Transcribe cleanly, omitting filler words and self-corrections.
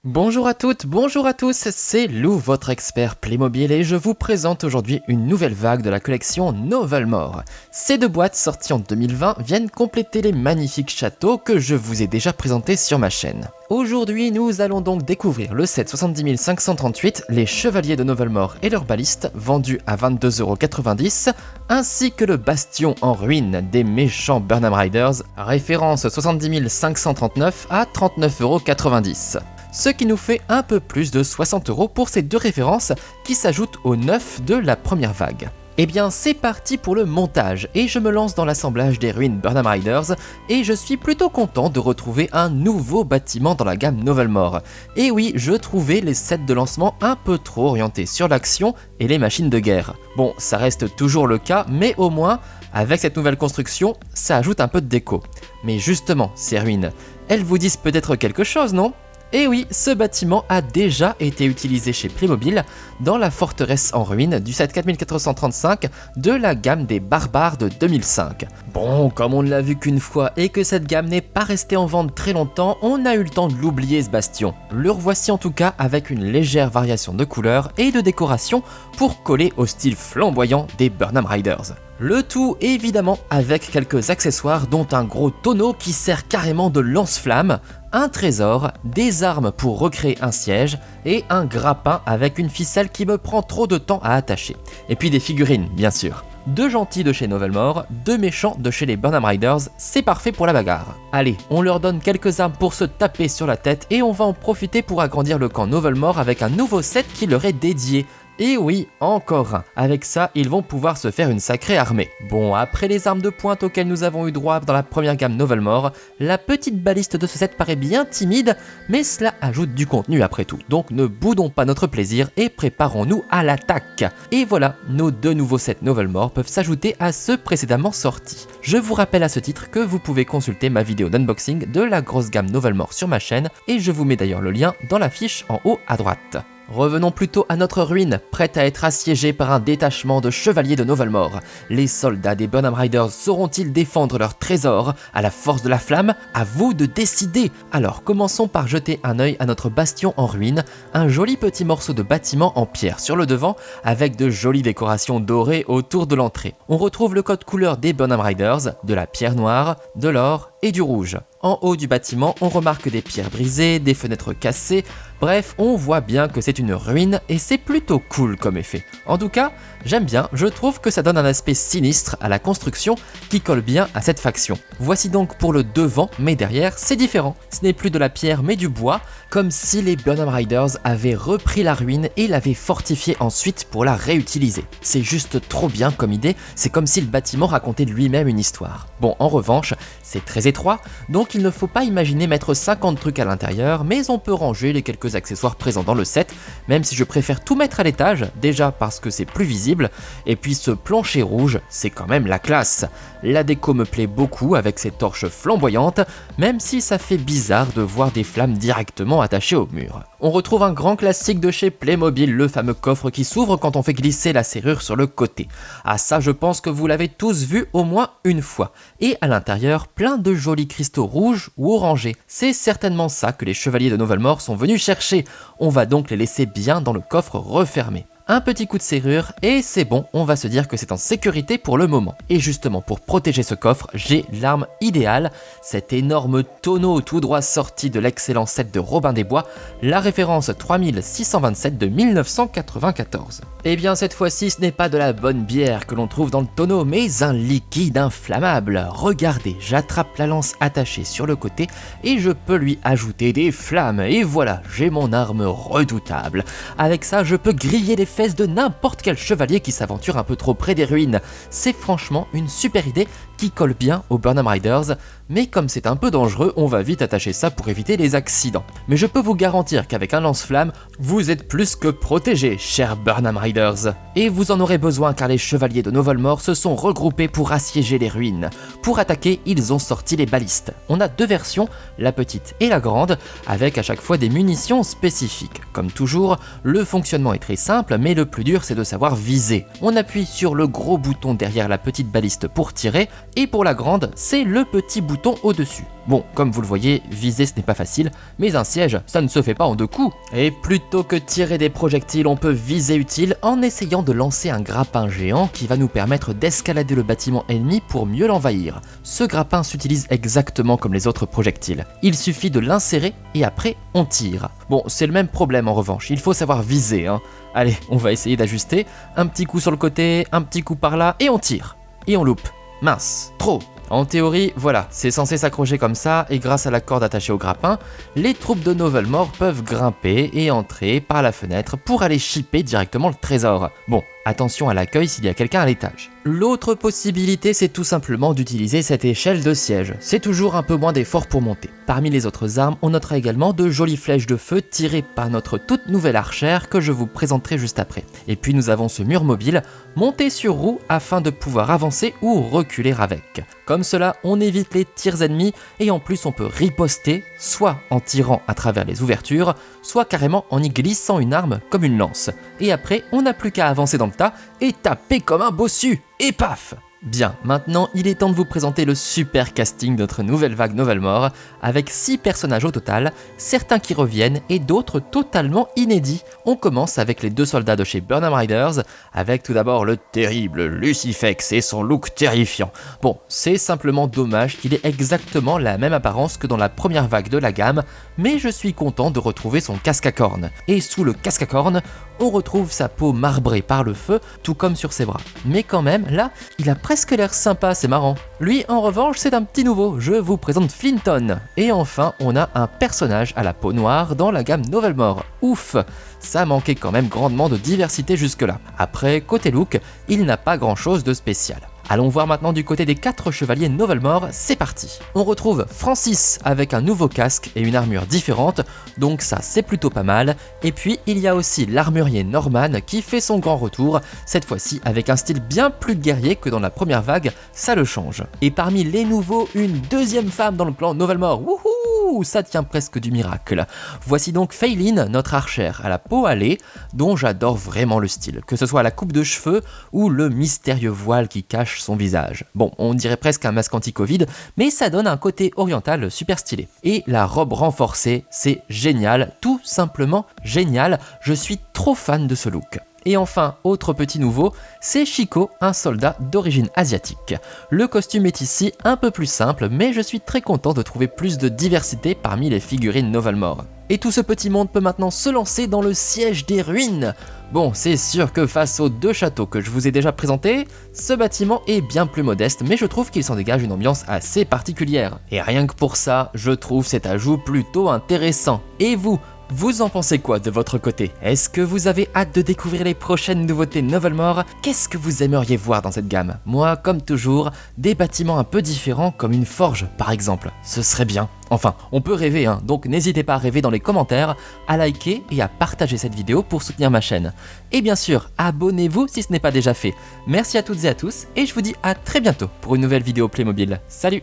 Bonjour à toutes, bonjour à tous, c'est Lou, votre expert Playmobil et je vous présente aujourd'hui une nouvelle vague de la collection Novelmore. Ces deux boîtes sorties en 2020 viennent compléter les magnifiques châteaux que je vous ai déjà présentés sur ma chaîne. Aujourd'hui, nous allons donc découvrir le set 70 538, les Chevaliers de Novelmore et leurs balistes, vendus à 22,90€, ainsi que le Bastion en ruine des méchants Burnham Riders, référence 70 539 à 39,90€. Ce qui nous fait un peu plus de 60€ pour ces deux références qui s'ajoutent aux 9 de la première vague. Et bien c'est parti pour le montage et je me lance dans l'assemblage des ruines Burnham Riders et je suis plutôt content de retrouver un nouveau bâtiment dans la gamme Novelmore. Et oui, je trouvais les sets de lancement un peu trop orientés sur l'action et les machines de guerre. Bon, ça reste toujours le cas, mais au moins, avec cette nouvelle construction, ça ajoute un peu de déco. Mais justement, ces ruines, elles vous disent peut-être quelque chose, non ? Et oui, ce bâtiment a déjà été utilisé chez Playmobil dans la forteresse en ruine du set 4435 de la gamme des barbares de 2005. Bon, comme on ne l'a vu qu'une fois et que cette gamme n'est pas restée en vente très longtemps, on a eu le temps de l'oublier ce bastion. Le revoici en tout cas avec une légère variation de couleurs et de décoration pour coller au style flamboyant des Burnham Riders. Le tout évidemment avec quelques accessoires dont un gros tonneau qui sert carrément de lance-flamme, un trésor, des armes pour recréer un siège et un grappin avec une ficelle qui me prend trop de temps à attacher. Et puis des figurines bien sûr. Deux gentils de chez Novelmore, deux méchants de chez les Burnham Riders, c'est parfait pour la bagarre. Allez, on leur donne quelques armes pour se taper sur la tête et on va en profiter pour agrandir le camp Novelmore avec un nouveau set qui leur est dédié. Et oui, encore un. Avec ça, ils vont pouvoir se faire une sacrée armée. Bon, après les armes de pointe auxquelles nous avons eu droit dans la première gamme Novelmore, la petite baliste de ce set paraît bien timide, mais cela ajoute du contenu après tout. Donc ne boudons pas notre plaisir et préparons-nous à l'attaque. Et voilà, nos deux nouveaux sets Novelmore peuvent s'ajouter à ceux précédemment sortis. Je vous rappelle à ce titre que vous pouvez consulter ma vidéo d'unboxing de la grosse gamme Novelmore sur ma chaîne, et je vous mets d'ailleurs le lien dans la fiche en haut à droite. Revenons plutôt à notre ruine, prête à être assiégée par un détachement de chevaliers de Novelmore. Les soldats des Burnham Riders sauront-ils défendre leur trésor à la force de la flamme ? À vous de décider. Alors commençons par jeter un œil à notre bastion en ruine, un joli petit morceau de bâtiment en pierre sur le devant avec de jolies décorations dorées autour de l'entrée. On retrouve le code couleur des Burnham Riders, de la pierre noire, de l'or et du rouge. En haut du bâtiment, on remarque des pierres brisées, des fenêtres cassées, bref, on voit bien que c'est une ruine et c'est plutôt cool comme effet. En tout cas, j'aime bien, je trouve que ça donne un aspect sinistre à la construction qui colle bien à cette faction. Voici donc pour le devant, mais derrière, c'est différent. Ce n'est plus de la pierre mais du bois, comme si les Burnham Riders avaient repris la ruine et l'avaient fortifiée ensuite pour la réutiliser. C'est juste trop bien comme idée, c'est comme si le bâtiment racontait de lui-même une histoire. Bon, en revanche, c'est très étroit, donc il ne faut pas imaginer mettre 50 trucs à l'intérieur, mais on peut ranger les quelques accessoires présents dans le set, même si je préfère tout mettre à l'étage, déjà parce que c'est plus visible, et puis ce plancher rouge, c'est quand même la classe. La déco me plaît beaucoup avec ces torches flamboyantes, même si ça fait bizarre de voir des flammes directement attachées au mur. On retrouve un grand classique de chez Playmobil, le fameux coffre qui s'ouvre quand on fait glisser la serrure sur le côté. Ah ça, je pense que vous l'avez tous vu au moins une fois. Et à l'intérieur, plein de jolis cristaux rouges ou orangés. C'est certainement ça que les chevaliers de Novelmore sont venus chercher. On va donc les laisser bien dans le coffre refermé. Un petit coup de serrure et c'est bon, on va se dire que c'est en sécurité pour le moment. Et justement pour protéger ce coffre, j'ai l'arme idéale, cet énorme tonneau tout droit sorti de l'excellent set de Robin des Bois, la référence 3627 de 1994. Et bien cette fois-ci ce n'est pas de la bonne bière que l'on trouve dans le tonneau, mais un liquide inflammable. Regardez, j'attrape la lance attachée sur le côté et je peux lui ajouter des flammes. Et voilà, j'ai mon arme redoutable. Avec ça, je peux griller les fesses de n'importe quel chevalier qui s'aventure un peu trop près des ruines. C'est franchement une super idée qui colle bien aux Burnham Riders, mais comme c'est un peu dangereux, on va vite attacher ça pour éviter les accidents. Mais je peux vous garantir qu'avec un lance-flamme, vous êtes plus que protégés, chers Burnham Riders. Et vous en aurez besoin car les chevaliers de Novelmore se sont regroupés pour assiéger les ruines. Pour attaquer, ils ont sorti les balistes. On a deux versions, la petite et la grande, avec à chaque fois des munitions spécifiques. Comme toujours, le fonctionnement est très simple, mais le plus dur c'est de savoir viser. On appuie sur le gros bouton derrière la petite baliste pour tirer, et pour la grande, c'est le petit bouton au-dessus. Bon, comme vous le voyez, viser ce n'est pas facile, mais un siège, ça ne se fait pas en 2 coups. Et plutôt que tirer des projectiles, on peut viser utile en essayant de lancer un grappin géant qui va nous permettre d'escalader le bâtiment ennemi pour mieux l'envahir. Ce grappin s'utilise exactement comme les autres projectiles. Il suffit de l'insérer et après on tire. Bon, c'est le même problème en revanche, il faut savoir viser, hein. Allez, on va essayer d'ajuster. Un petit coup sur le côté, un petit coup par là et on tire. Et on loupe. Mince, trop. En théorie, voilà, c'est censé s'accrocher comme ça, et grâce à la corde attachée au grappin, les troupes de Novelmore peuvent grimper et entrer par la fenêtre pour aller chipper directement le trésor. Bon, attention à l'accueil s'il y a quelqu'un à l'étage. L'autre possibilité, c'est tout simplement d'utiliser cette échelle de siège. C'est toujours un peu moins d'effort pour monter. Parmi les autres armes, on notera également de jolies flèches de feu tirées par notre toute nouvelle archère que je vous présenterai juste après. Et puis nous avons ce mur mobile, monté sur roue afin de pouvoir avancer ou reculer avec. Comme cela, on évite les tirs ennemis et en plus on peut riposter, soit en tirant à travers les ouvertures, soit carrément en y glissant une arme comme une lance. Et après, on n'a plus qu'à avancer dans le tas et taper comme un bossu. Et paf! Bien, maintenant il est temps de vous présenter le super casting de notre nouvelle vague Novelmore, avec 6 personnages au total, certains qui reviennent et d'autres totalement inédits. On commence avec les 2 soldats de chez Burnham Riders, avec tout d'abord le terrible Lucifex et son look terrifiant. Bon, c'est simplement dommage qu'il ait exactement la même apparence que dans la première vague de la gamme, mais je suis content de retrouver son casque à cornes. Et sous le casque à cornes, on retrouve sa peau marbrée par le feu, tout comme sur ses bras. Mais quand même, là, il a presque l'air sympa, c'est marrant. Lui, en revanche, c'est un petit nouveau, je vous présente Flinton. Et enfin, on a un personnage à la peau noire dans la gamme Novelmore. Ouf, ça manquait quand même grandement de diversité jusque-là. Après, côté look, il n'a pas grand-chose de spécial. Allons voir maintenant du côté des 4 chevaliers Novelmore, c'est parti. On retrouve Francis avec un nouveau casque et une armure différente, donc ça c'est plutôt pas mal. Et puis il y a aussi l'armurier Norman qui fait son grand retour, cette fois-ci avec un style bien plus guerrier que dans la première vague, ça le change. Et parmi les nouveaux, une deuxième femme dans le clan Novelmore, wouhou, ça tient presque du miracle. Voici donc Faylene, notre archère à la peau hâlée, dont j'adore vraiment le style, que ce soit la coupe de cheveux ou le mystérieux voile qui cache son visage. Bon, on dirait presque un masque anti-Covid, mais ça donne un côté oriental super stylé. Et la robe renforcée, c'est génial, tout simplement génial, je suis trop fan de ce look. Et enfin, autre petit nouveau, c'est Chico, un soldat d'origine asiatique. Le costume est ici un peu plus simple, mais je suis très content de trouver plus de diversité parmi les figurines Novelmore. Et tout ce petit monde peut maintenant se lancer dans le siège des ruines. Bon, c'est sûr que face aux 2 châteaux que je vous ai déjà présentés, ce bâtiment est bien plus modeste, mais je trouve qu'il s'en dégage une ambiance assez particulière. Et rien que pour ça, je trouve cet ajout plutôt intéressant. Et vous en pensez quoi de votre côté? Est-ce que vous avez hâte de découvrir les prochaines nouveautés Novelmore? Qu'est-ce que vous aimeriez voir dans cette gamme? Moi, comme toujours, des bâtiments un peu différents comme une forge par exemple, ce serait bien. Enfin, on peut rêver, hein, donc n'hésitez pas à rêver dans les commentaires, à liker et à partager cette vidéo pour soutenir ma chaîne. Et bien sûr, abonnez-vous si ce n'est pas déjà fait. Merci à toutes et à tous, et je vous dis à très bientôt pour une nouvelle vidéo Playmobil. Salut!